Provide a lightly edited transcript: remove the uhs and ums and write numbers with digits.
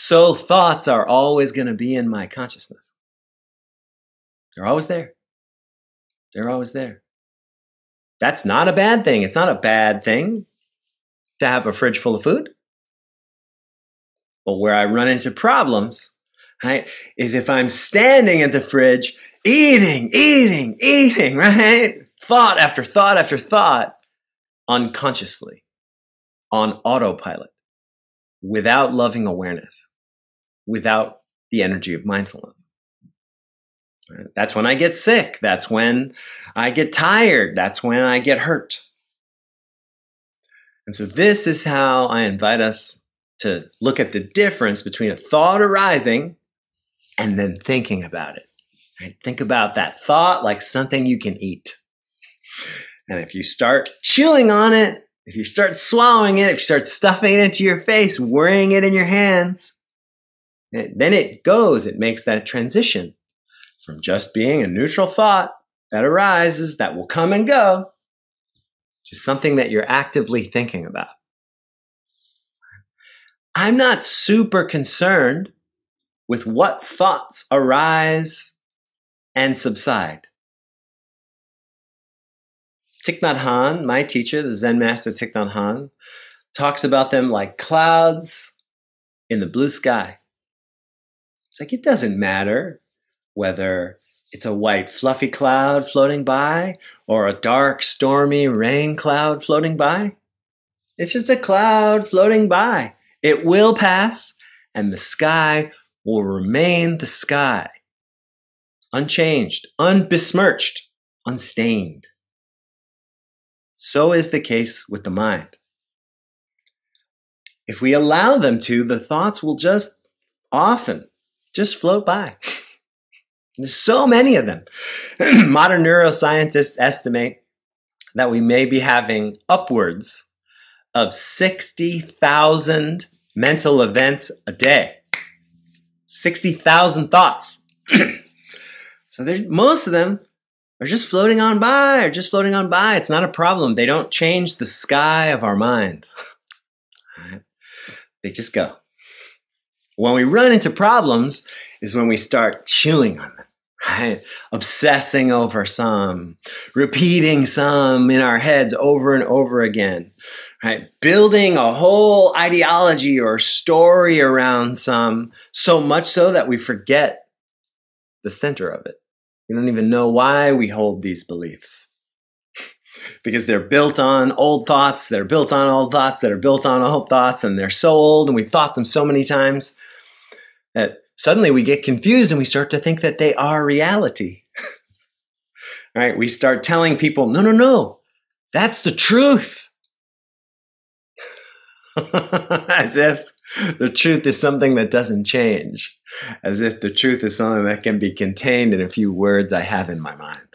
So thoughts are always going to be in my consciousness. They're always there. They're always there. That's not a bad thing. It's not a bad thing to have a fridge full of food. But where I run into problems, right, is if I'm standing at the fridge, eating, right? Thought after thought after thought, unconsciously, on autopilot, without loving awareness, without the energy of mindfulness. Right? That's when I get sick. That's when I get tired. That's when I get hurt. And so this is how I invite us to look at the difference between a thought arising and then thinking about it. Right? Think about that thought like something you can eat. And if you start chewing on it, if you start swallowing it, if you start stuffing it into your face, worrying it in your hands, then it goes, it makes that transition from just being a neutral thought that arises, that will come and go, to something that you're actively thinking about. I'm not super concerned with what thoughts arise and subside. Thich Nhat Hanh, my teacher, the Zen master Thich Nhat Hanh, talks about them like clouds in the blue sky. It's like it doesn't matter whether it's a white fluffy cloud floating by or a dark stormy rain cloud floating by. It's just a cloud floating by. It will pass and the sky will remain the sky. Unchanged, unbesmirched, unstained. So is the case with the mind. If we allow them to, the thoughts will just often just float by. There's so many of them. Modern neuroscientists estimate that we may be having upwards of 60,000 mental events a day. 60,000 thoughts. So most of them are just floating on by, It's not a problem. They don't change the sky of our mind. Right? They just go. When we run into problems is when we start chewing on them, right? Obsessing over some, repeating some in our heads over and over again, right? Building a whole ideology or story around some, so much so that we forget the center of it. We don't even know why we hold these beliefs. Because they're built on old thoughts, that are built on old thoughts, that are built on old thoughts, and they're so old, and we've thought them so many times that suddenly we get confused and we start to think that they are reality. Right? We start telling people, no, that's the truth. As if the truth is something that doesn't change. As if the truth is something that can be contained in a few words I have in my mind.